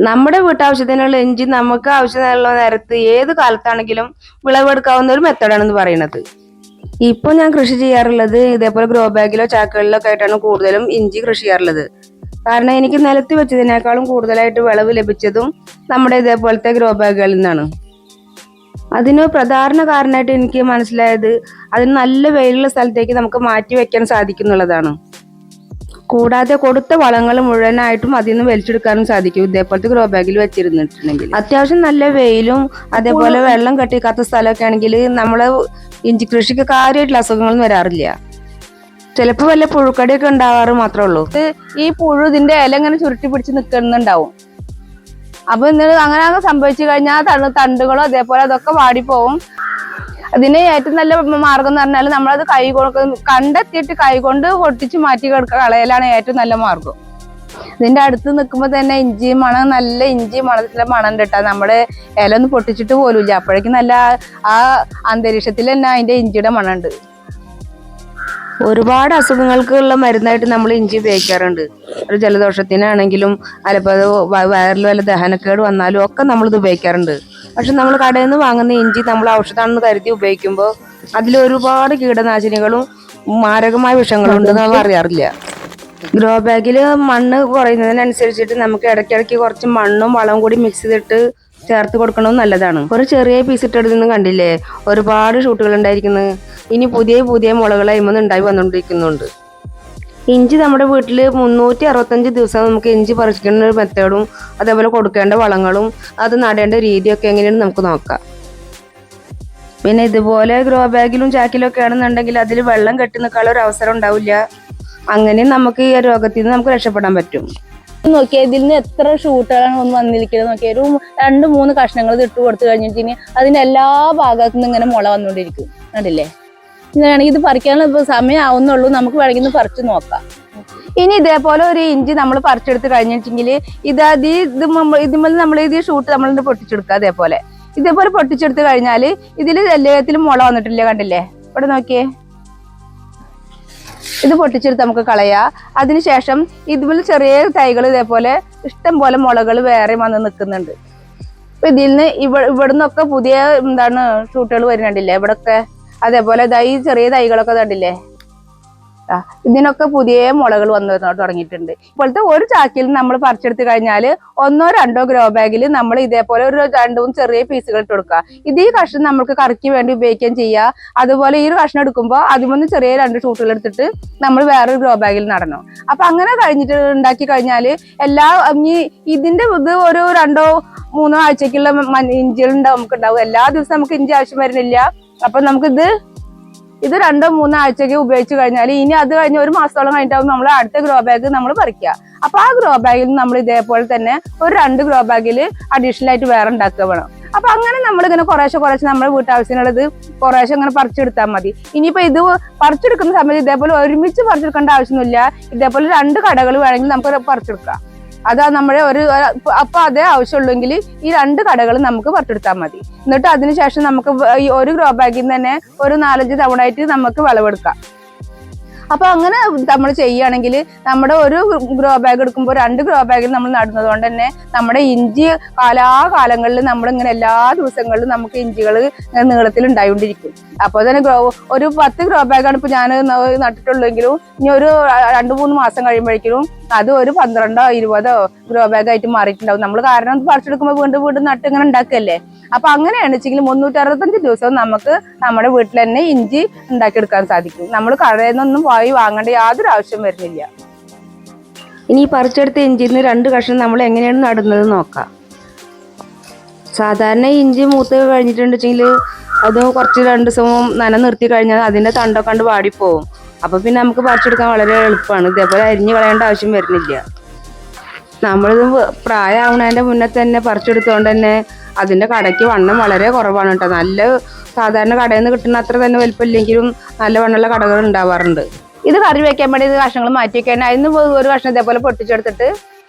നമ്മുടെ വീട്ടാവശ്യത്തിനുള്ള ഇഞ്ചി നമുക്ക് ആവശ്യമുള്ള നേരത്ത് ഏത് കാലത്താണെങ്കിലും വിളവെടുക്കാവുന്ന ഒരു മെത്തഡാണെന്ന് പറയുന്നത്. ഇപ്പോൾ ഞാൻ കൃഷി ചെയ്യാറുള്ളത് ഇതേപോലെ ഗ്രോ ബാഗിലോ ചാക്കുകളിലോ ഒക്കെ ആയിട്ടാണ് കൂടുതലും ഇഞ്ചി കൃഷി ചെയ്യാറുള്ളത്. കാരണം എനിക്ക് നിലത്ത് വെച്ചതിനേക്കാളും കൂടുതലായിട്ട് വിളവ് ലഭിച്ചതും നമ്മുടെ ഇതേപോലത്തെ ഗ്രോ ബാഗുകളിൽ നിന്നാണ്. അതിന് പ്രധാന കാരണമായിട്ട് എനിക്ക് മനസ്സിലായത് അതിന് നല്ല വെയിലുള്ള സ്ഥലത്തേക്ക് നമുക്ക് മാറ്റി വെക്കാൻ സാധിക്കുന്നുള്ളതാണ്. കൂടാതെ കൊടുത്ത വളങ്ങൾ മുഴുവനായിട്ടും അതിൽ നിന്ന് വലിച്ചെടുക്കാനും സാധിക്കും ഇതേപോലത്തെ ഗ്രോ ബാഗിൽ വെച്ചിരുന്നിട്ടുണ്ടെങ്കിൽ. അത്യാവശ്യം നല്ല വെയിലും അതേപോലെ വെള്ളം കെട്ടിക്കാത്ത സ്ഥലമൊക്കെ ആണെങ്കിൽ നമ്മള് ഇഞ്ചി കൃഷിക്ക് കാര്യമായിട്ടുള്ള അസുഖങ്ങളൊന്നും വരാറില്ല. ചിലപ്പോൾ വല്ല പുഴുക്കടിയൊക്കെ ഉണ്ടാവാറ് മാത്രമേ ഉള്ളൂ. ഈ പുഴു ഇതിന്റെ ഇല ഇങ്ങനെ ചുരുട്ടി പിടിച്ച് നിൽക്കുന്നുണ്ടാവും. അപ്പൊ അങ്ങനെ സംഭവിച്ചു കഴിഞ്ഞാൽ തണ്ടുകളോ അതേപോലെ അതൊക്കെ വാടിപ്പോവും. അതിന് ഏറ്റവും നല്ല മാർഗം എന്ന് പറഞ്ഞാൽ നമ്മളത് കണ്ടെത്തിയിട്ട് കൈകൊണ്ട് പൊട്ടിച്ച് മാറ്റി കളയലാണ് ഏറ്റവും നല്ല മാർഗം. ഇതിന്റെ അടുത്ത് നിൽക്കുമ്പോ തന്നെ ഇഞ്ചി മണം, നല്ല ഇഞ്ചി മണത്തിലെ മണം കിട്ടാ. നമ്മുടെ ഇല ഒന്ന് പൊട്ടിച്ചിട്ട് പോലുമില്ല, അപ്പോഴേക്കും നല്ല ആ അന്തരീക്ഷത്തിൽ തന്നെ അതിന്റെ ഇഞ്ചിയുടെ മണമുണ്ട്. ഒരുപാട് അസുഖങ്ങൾക്കുള്ള മരുന്നായിട്ട് നമ്മൾ ഇഞ്ചി ഉപയോഗിക്കാറുണ്ട്. ഒരു ജലദോഷത്തിനാണെങ്കിലും അല്ലപ്പോൾ വയറിൽ വല്ല ദഹനക്കേട് വന്നാലും ഒക്കെ നമ്മളിത് ഉപയോഗിക്കാറുണ്ട്. പക്ഷെ നമ്മൾ കടയിൽ നിന്ന് വാങ്ങുന്ന ഇഞ്ചി നമ്മൾ ഔഷധമാണെന്ന് കരുതി ഉപയോഗിക്കുമ്പോൾ അതിൽ ഒരുപാട് കീടനാശിനികളും മാരകമായ വിഷങ്ങളും ഉണ്ടെന്ന് നമ്മൾ അറിയാറില്ല. ഗ്രോ ബാഗിൽ മണ്ണ് കുറയുന്നതിനനുസരിച്ചിട്ട് നമുക്ക് ഇടയ്ക്കിടയ്ക്ക് കുറച്ച് മണ്ണും വളവും കൂടി മിക്സ് ചെയ്തിട്ട് ചേർത്ത് കൊടുക്കണത് നല്ലതാണ്. ഒരു ചെറിയ പീസ് ഇട്ടെടുത്ത് കണ്ടില്ലേ, ഒരുപാട് ഷൂട്ടുകൾ ഉണ്ടായിരിക്കുന്നത്. ഇനി പുതിയ പുതിയ മുളകൾ അയിമന്ന് ഉണ്ടായി വന്നുകൊണ്ടിരിക്കുന്നുണ്ട്. ഇഞ്ചി നമ്മുടെ വീട്ടിൽ 365 ദിവസം നമുക്ക് ഇഞ്ചി പറിക്കുന്ന ഒരു മെത്തേഡും അതേപോലെ കൊടുക്കേണ്ട വളങ്ങളും അത് നടേണ്ട രീതിയൊക്കെ എങ്ങനെയാണ് നമുക്ക് നോക്കാം. പിന്നെ ഇതുപോലെ ഗ്രോ ബാഗിലും ചാക്കിലും ഒക്കെ ആണെന്നുണ്ടെങ്കിൽ അതിൽ വെള്ളം കെട്ടി നിൽക്കാനുള്ള ഒരു അവസരം ഉണ്ടാവില്ല. അങ്ങനെ നമുക്ക് ഈ രോഗത്തിൽ നിന്ന് നമുക്ക് രക്ഷപ്പെടാൻ പറ്റും. നോക്കിയാൽ ഇതിൽ നിന്ന് എത്ര ഷൂട്ടുകളാണ് ഒന്ന് വന്നിരിക്കുന്നത് നോക്കിയാൽ. ഒരു 2-3 കഷ്ണങ്ങൾ ഇട്ട് കൊടുത്തു കഴിഞ്ഞിട്ട് അതിന്റെ എല്ലാ ഭാഗത്തു നിന്ന് ഇങ്ങനെ മുള വന്നുകൊണ്ടിരിക്കും. കണ്ടില്ലേ? ഇങ്ങനെയാണെങ്കിൽ ഇത് പറിക്കാനുള്ള സമയം ആവുന്നുള്ളൂ. നമുക്ക് വേണമെങ്കിൽ പറിച്ചു നോക്കാം. ഇനി ഇതേപോലെ ഒരു ഇഞ്ചി നമ്മൾ പറിച്ചെടുത്ത് കഴിഞ്ഞിട്ടുണ്ടെങ്കിൽ ഇതുമ്പോൾ നമ്മൾ ഇത് ഷൂട്ട് നമ്മൾ പൊട്ടിച്ചെടുക്കുക. ഇതേപോലെ പൊട്ടിച്ചെടുത്ത് കഴിഞ്ഞാൽ ഇതിൽ എല്ലാത്തിലും മുള വന്നിട്ടില്ലേ? കണ്ടില്ലേ? ഇവിടെ നോക്കിയേ, ഇത് പൊട്ടിച്ചെടുത്ത് നമുക്ക് കളയാം. അതിനുശേഷം ഇതുപോലെ ചെറിയ തൈകൾ ഇതേപോലെ ഇഷ്ടം പോലെ മുളകൾ വേറെ വന്ന് നിൽക്കുന്നുണ്ട്. അപ്പൊ ഇതിൽ നിന്ന് ഇവിടുന്നൊക്കെ പുതിയ ഷൂട്ടുകൾ വരുന്നുണ്ടില്ലേ? ഇവിടൊക്കെ അതേപോലെ ഈ ചെറിയ തൈകളൊക്കെ കണ്ടില്ലേ? ഇതിനൊക്കെ പുതിയ മുളകൾ വന്നു തുടങ്ങിയിട്ടുണ്ട്. ഇപ്പോഴത്തെ ഒരു ചാക്കിൽ നമ്മൾ പറിച്ചെടുത്ത് കഴിഞ്ഞാൽ 1-2 ഗ്രോ ബാഗിൽ നമ്മൾ ഇതേപോലെ ഒരു 2-3 ചെറിയ പീസുകൾ ഇട്ട് കൊടുക്കുക. ഇത് ഈ കഷ്ണം നമുക്ക് കറിക്ക് വേണ്ടി ഉപയോഗിക്കുകയും ചെയ്യാം. അതുപോലെ ഈ ഒരു കഷ്ണം എടുക്കുമ്പോൾ അതിമൊന്ന് ചെറിയ 2 ഷൂട്ടുകൾ എടുത്തിട്ട് നമ്മൾ വേറൊരു ഗ്രോ ബാഗിൽ നടണം. അപ്പൊ അങ്ങനെ കഴിഞ്ഞിട്ട് ഉണ്ടാക്കി കഴിഞ്ഞാൽ ഇതിന്റെ ഇത് ഒരു 2-3 ആഴ്ചക്കുള്ള ഇഞ്ചികൾ നമുക്ക് ഉണ്ടാവും. എല്ലാ ദിവസവും നമുക്ക് ഇഞ്ചി ആവശ്യം വരുന്നില്ല. അപ്പൊ നമുക്കിത് 2-3 ആഴ്ചക്ക് ഉപയോഗിച്ച് കഴിഞ്ഞാൽ ഇനി അത് കഴിഞ്ഞ് 1 മാസത്തോളം കഴിഞ്ഞിട്ടാവും നമ്മൾ അടുത്ത ഗ്രോ ബാഗ് നമ്മൾ പറിക്കുക. അപ്പൊ ആ ഗ്രോ ബാഗിൽ നമ്മൾ ഇതേപോലെ തന്നെ ഒരു 2 ഗ്രോ ബാഗിൽ അഡീഷണൽ ആയിട്ട് വേറെ ഉണ്ടാക്കുക വേണം. അപ്പൊ അങ്ങനെ നമ്മളിങ്ങനെ കുറേശ്ശെ നമ്മുടെ വീട്ടാവശ്യത്തിനുള്ളത് കുറേശ്ശെ ഇങ്ങനെ പറിച്ചെടുത്താൽ മതി. ഇനിയിപ്പോ ഇത് പറിച്ചെടുക്കുന്ന സമയത്ത് ഇതേപോലെ ഒരുമിച്ച് പറിച്ചെടുക്കേണ്ട ആവശ്യമൊന്നുമില്ല. ഇതേപോലെ 2 കടകൾ വേണമെങ്കിൽ നമുക്ക് പറിച്ചെടുക്കാം. അതാ നമ്മുടെ അപ്പൊ അതേ ആവശ്യമുള്ളെങ്കിൽ ഈ 2 കടകൾ നമുക്ക് പറിച്ചെടുത്താൽ മതി. എന്നിട്ട് അതിനുശേഷം നമുക്ക് ഈ ഒരു ഗ്രോ ബാഗിൽ നിന്ന് തന്നെ ഒരു 4-5 തവണ ആയിട്ട് നമുക്ക് വിളവെടുക്കാം. അപ്പൊ അങ്ങനെ നമ്മൾ ചെയ്യുകയാണെങ്കിൽ നമ്മുടെ ഒരു ഗ്രോ ബാഗ് എടുക്കുമ്പോൾ 2 ഗ്രോ ബാഗിൽ നമ്മൾ നടുന്നത് കൊണ്ട് തന്നെ നമ്മുടെ ഇഞ്ചി കാലാകാലങ്ങളിൽ നമ്മളിങ്ങനെ എല്ലാ ദിവസങ്ങളിലും നമുക്ക് ഇഞ്ചികൾ നീളത്തിൽ ഉണ്ടായിക്കൊണ്ടിരിക്കും. അപ്പോൾ തന്നെ ഒരു 10 ഗ്രോ ബാഗാണ് ഇപ്പൊ ഞാൻ നട്ടിട്ടുള്ളെങ്കിലും ഇനി ഒരു 2-3 മാസം കഴിയുമ്പോഴേക്കും അത് ഒരു 12-20 ഗ്രോ ബാഗ് ആയിട്ട് മാറിയിട്ടുണ്ടാവും. നമ്മൾ കാരണം പറിച്ചെടുക്കുമ്പോൾ വീണ്ടും നട്ട് ഇങ്ങനെ ഉണ്ടാക്കുകയല്ലേ. അപ്പൊ അങ്ങനെയാണ് വെച്ചെങ്കിൽ 365 ദിവസവും നമുക്ക് നമ്മുടെ വീട്ടിൽ തന്നെ ഇഞ്ചി ഉണ്ടാക്കിയെടുക്കാൻ സാധിക്കും. നമ്മൾ കടയിൽ നിന്നൊന്നും പോയി വാങ്ങേണ്ട യാതൊരു ആവശ്യം വരുന്നില്ല. ഇനി പറിച്ചെടുത്ത ഇഞ്ചിയിൽ നിന്ന് 2 കഷ്ണം നമ്മൾ എങ്ങനെയാണ് നടുന്നത് നോക്കാം. സാധാരണ ഇഞ്ചി മൂത്ത് കഴിഞ്ഞിട്ടുണ്ടെങ്കിൽ അത് കുറച്ച് 2 ദിവസവും നന നിർത്തി കഴിഞ്ഞാൽ അതിന്റെ തണ്ടൊക്കെ കണ്ട് വാടിപ്പോവും. അപ്പൊ പിന്നെ നമുക്ക് പറിച്ചെടുക്കാൻ വളരെ എളുപ്പമാണ്. ഇതേപോലെ അരിഞ്ഞു കളയേണ്ട ആവശ്യം വരുന്നില്ല. നമ്മളിത് പ്രായമാവുന്നതിന്റെ മുന്നേ തന്നെ പറിച്ചെടുത്തോണ്ട് തന്നെ അതിന്റെ കടയ്ക്ക് വണ്ണം വളരെ കുറവാണ് കേട്ടോ. നല്ല സാധാരണ കടയിൽ നിന്ന് കിട്ടുന്ന അത്ര തന്നെ വലിപ്പമില്ലെങ്കിലും നല്ല വണ്ണമുള്ള കടകൾ ഉണ്ടാവാറുണ്ട്. ഇത് കറി വെക്കാൻ വേണ്ടി കഷ്ണങ്ങൾ മാറ്റി വെക്കാൻ അതിന് ഒരു കഷ്ണം ഇതേപോലെ പൊട്ടിച്ചെടുത്തിട്ട്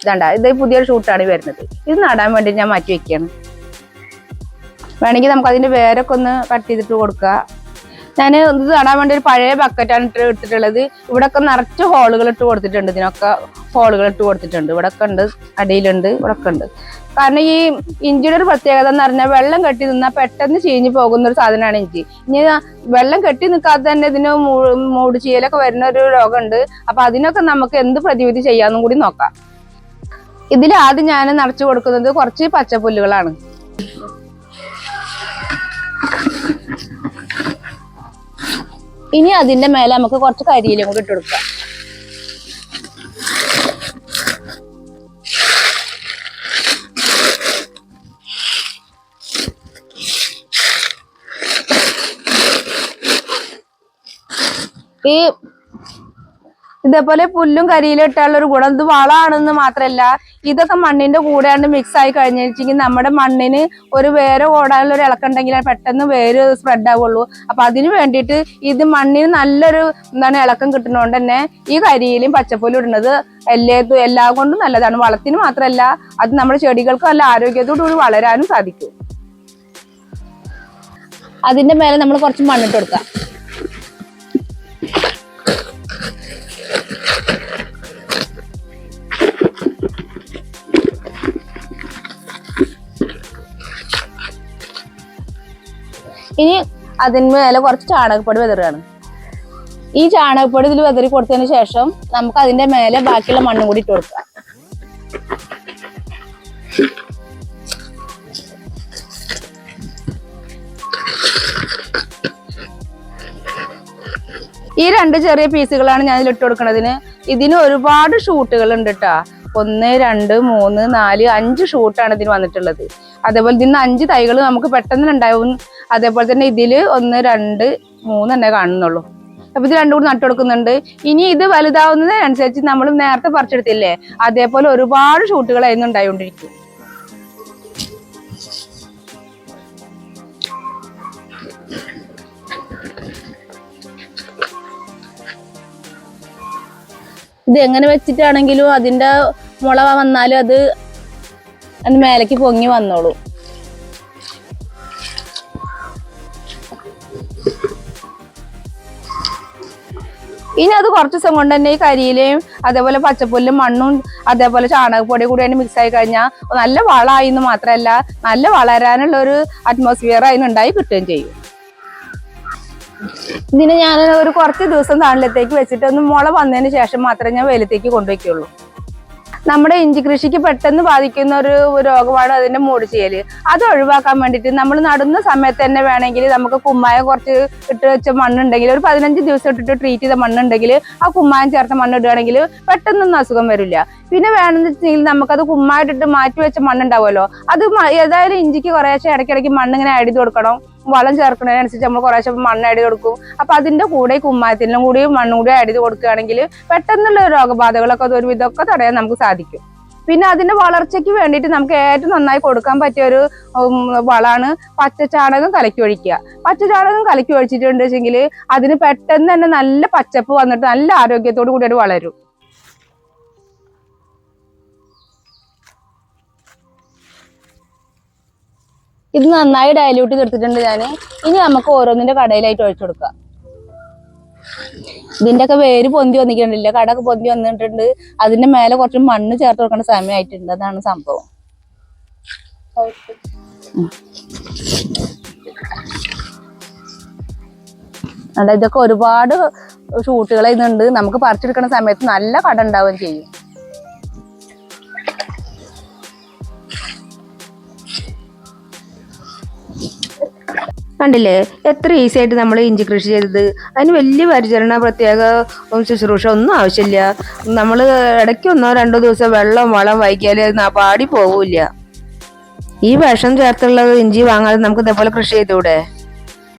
ഇത് പുതിയൊരു ഷൂട്ടാണ് വരുന്നത്. ഇത് നടാൻ വേണ്ടി ഞാൻ മാറ്റി വെക്കുകയാണ്. വേണമെങ്കിൽ നമുക്ക് അതിന്റെ വേരൊക്കെ ഒന്ന് കട്ട് ചെയ്തിട്ട് കൊടുക്കുക. ഞാൻ ഇത് നടാൻ വേണ്ടി ഒരു പഴയ ബക്കറ്റാണ് ഇട്ടിട്ടുള്ളത്. ഇവിടെ ഒക്കെ നിറച്ച് ഹോളുകൾ ഇട്ട് കൊടുത്തിട്ടുണ്ട്. ഇതിനൊക്കെ ഹോളുകൾ ഇട്ട് കൊടുത്തിട്ടുണ്ട്. ഇവിടെ ഒക്കെ ഉണ്ട്, അടിയിലുണ്ട്, ഇവിടെ ഒക്കെ ഉണ്ട്. കാരണം ഈ ഇഞ്ചിയുടെ ഒരു പ്രത്യേകത എന്ന് പറഞ്ഞാൽ വെള്ളം കെട്ടി നിന്നാൽ പെട്ടെന്ന് ചീഞ്ഞു പോകുന്ന ഒരു സാധനമാണ് ഇഞ്ചി. ഇനി വെള്ളം കെട്ടി നിൽക്കാതെ തന്നെ ഇതിന് മൂട് ചീയലൊക്കെ വരുന്ന ഒരു രോഗമുണ്ട്. അപ്പൊ അതിനൊക്കെ നമുക്ക് എന്ത് പ്രതിവിധി ചെയ്യാന്നും കൂടി നോക്കാം. ഇതിൽ ആദ്യം ഞാൻ നിറച്ചു കൊടുക്കുന്നത് കുറച്ച് പച്ചപ്പുല്ലുകളാണ്. ഇനി അതിന്റെ മേലെ നമുക്ക് കുറച്ച് കരിയിലും കൂടി ഇട്ട് കൊടുക്കാം. ഇതേപോലെ പുല്ലും കരിയിലും ഇട്ടുള്ള ഒരു ഗുണം ഇത് വളമാണെന്ന് മാത്രല്ല, ഇതൊക്കെ മണ്ണിന്റെ കൂടെയാണ് മിക്സ് ആയി കഴിഞ്ഞിട്ടുണ്ടെങ്കിൽ നമ്മുടെ മണ്ണിന് ഒരു വേര് ഓടാനുള്ള ഒരു ഇളക്കുണ്ടെങ്കിൽ പെട്ടെന്ന് വേര് സ്പ്രെഡ് ആവുള്ളൂ. അപ്പൊ അതിന് വേണ്ടിയിട്ട് ഇത് മണ്ണിന് നല്ലൊരു ഇളക്കം കിട്ടുന്നതുകൊണ്ട് തന്നെ ഈ കരിയിലും പച്ചപ്പുല്ലും ഇടുന്നത് എല്ലാം കൊണ്ടും നല്ലതാണ്. വളത്തിന് മാത്രമല്ല, അത് നമ്മുടെ ചെടികൾക്ക് നല്ല ആരോഗ്യത്തോടുകൂടി വളരാനും സാധിക്കും. അതിന്റെ മേലെ നമ്മൾ കുറച്ച് മണ്ണിട്ട് കൊടുക്കാം. ഇനി അതിന് മേലെ കുറച്ച് ചാണകപ്പൊടി വിതറുകയാണ്. ഈ ചാണകപ്പൊടി ഇതിൽ വിതറി കൊടുത്തതിന് ശേഷം നമുക്ക് അതിന്റെ മേലെ ബാക്കിയുള്ള മണ്ണും കൂടി ഇട്ട് കൊടുക്കാം. ഈ 2 ചെറിയ പീസുകളാണ് ഞാൻ ഇതിൽ ഇട്ട് കൊടുക്കുന്നതിന്. ഇതിന് ഒരുപാട് ഷൂട്ടുകൾ ഉണ്ട് കേട്ടോ. 1, 2, 3, 4, 5 ഷൂട്ടാണ് ഇതിന് വന്നിട്ടുള്ളത്. അതേപോലെ ഇതിന് 5 തൈകൾ നമുക്ക് പെട്ടെന്ന് ഉണ്ടാവും. അതേപോലെ തന്നെ ഇതില് 1, 2, 3 തന്നെ കാണുന്നുള്ളൂ. അപ്പൊ ഇത് 2 കൂടി നട്ടു കൊടുക്കുന്നുണ്ട്. ഇനി ഇത് വലുതാവുന്നതിനനുസരിച്ച് നമ്മൾ നേരത്തെ പറിച്ചെടുത്തില്ലേ, അതേപോലെ ഒരുപാട് ഷൂട്ടുകൾ അതിന് ഉണ്ടായിക്കൊണ്ടിരിക്കും. ഇത് എങ്ങനെ വെച്ചിട്ടാണെങ്കിലും അതിന്റെ മുള വന്നാലും അത് മേലേക്ക് പൊങ്ങി വന്നോളൂ. ഇനി അത് കുറച്ച് ദിവസം കൊണ്ട് തന്നെ ഈ കരിയിലെയും അതേപോലെ പച്ചപ്പുല്ലും മണ്ണും അതേപോലെ ചാണകപ്പൊടി കൂടി മിക്സ് ആയി കഴിഞ്ഞാൽ നല്ല വളമായി എന്ന് മാത്രമല്ല, നല്ല വളരാനുള്ള ഒരു അറ്റ്മോസ്ഫിയർ അതിനുണ്ടായി കിട്ടുകയും ചെയ്യും. ഇതിന് ഞാൻ ഒരു കുറച്ച് ദിവസം തണലത്തേക്ക് വെച്ചിട്ട് ഒന്ന് മുള വന്നതിന് ശേഷം മാത്രമേ ഞാൻ വെയിലത്തേക്ക് കൊണ്ടുവയ്ക്കുള്ളൂ. നമ്മുടെ ഇഞ്ചി കൃഷിക്ക് പെട്ടെന്ന് ബാധിക്കുന്ന ഒരു രോഗമാണ് അതിന്റെ മൂട് ചീയല്. അത് ഒഴിവാക്കാൻ വേണ്ടിയിട്ട് നമ്മൾ നടുന്ന സമയത്ത് തന്നെ വേണമെങ്കിൽ നമുക്ക് കുമ്മായം കുറച്ച് ഇട്ട് വെച്ച മണ്ണുണ്ടെങ്കിൽ ഒരു 15 ദിവസം ഇട്ടിട്ട് ട്രീറ്റ് ചെയ്ത മണ്ണുണ്ടെങ്കിൽ ആ കുമ്മായം ചേർത്ത മണ്ണ് ഇടുകയാണെങ്കിൽ പെട്ടെന്നൊന്നും അസുഖം വരില്ല. പിന്നെ വേണമെന്ന് വെച്ചിട്ടുണ്ടെങ്കിൽ നമുക്കത് കുമ്മായിട്ടിട്ട് മാറ്റി വെച്ച മണ്ണുണ്ടാവുമല്ലോ, അത് ഏതായാലും ഇഞ്ചിക്ക് കുറേശ്ശെ ഇടയ്ക്കിടയ്ക്ക് മണ്ണിങ്ങനെ ആഡ് ചെയ്ത് കൊടുക്കണം. വളം ചേർക്കുന്നതിനനുസരിച്ച് നമ്മൾ കുറേശ്ശെ മണ്ണ് ആഡ് ചെയ്ത് കൊടുക്കും. അപ്പൊ അതിന്റെ കൂടെ കുമ്മായത്തിനും കൂടി മണ്ണും കൂടി ആഡ് ചെയ്ത് കൊടുക്കുകയാണെങ്കിൽ പെട്ടെന്നുള്ള രോഗബാധകളൊക്കെ ഒരുവിധമൊക്കെ തടയാൻ നമുക്ക് സാധിക്കും. പിന്നെ അതിന്റെ വളർച്ചയ്ക്ക് വേണ്ടിയിട്ട് നമുക്ക് ഏറ്റവും നന്നായി കൊടുക്കാൻ പറ്റിയ ഒരു വളമാണ് പച്ചച്ചാണകം കലക്കി ഒഴിക്കുക. പച്ചച്ചാണകം കലക്കി ഒഴിച്ചിട്ടുണ്ടെങ്കിൽ അതിന് പെട്ടെന്ന് തന്നെ നല്ല പച്ചപ്പ് വന്നിട്ട് നല്ല ആരോഗ്യത്തോടു കൂടി അത് വളരും. ഇത് നന്നായി ഡയലൂട്ട് ചെയ്തെടുത്തിട്ടുണ്ട് ഞാൻ. ഇനി നമുക്ക് ഓരോന്നിന്റെ കടയിലായിട്ട് ഒഴിച്ചു കൊടുക്കാം. ഇതിന്റെ ഒക്കെ വേര് പൊന്തി വന്നിട്ടുണ്ടില്ല, കടയൊക്കെ പൊന്തി വന്നിട്ടുണ്ട്. അതിന്റെ മേലെ കുറച്ച് മണ്ണ് ചേർത്ത് കൊടുക്കേണ്ട സമയമായിട്ടുണ്ട്. അതാണ് സംഭവം. ഇതൊക്കെ ഒരുപാട് ഷൂട്ടുകൾ ഇതുണ്ട്. നമുക്ക് പറിച്ചെടുക്കുന്ന സമയത്ത് നല്ല കട ഉണ്ടാവുകയും ചെയ്യും. കണ്ടില്ലേ എത്ര ഈസി ആയിട്ട് നമ്മൾ ഇഞ്ചി കൃഷി ചെയ്തത്. അതിന് വലിയ പരിചരണ പ്രത്യേക ശുശ്രൂഷ ഒന്നും ആവശ്യമില്ല. നമ്മൾ ഇടയ്ക്ക് 1-2 ദിവസം വെള്ളം വളം വൈകിയാൽ പാടി പോവില്ല. ഈ വിഷം ചേർത്തുള്ള ഇഞ്ചി വാങ്ങാതെ നമുക്ക് ഇതേപോലെ കൃഷി ചെയ്തൂടെ?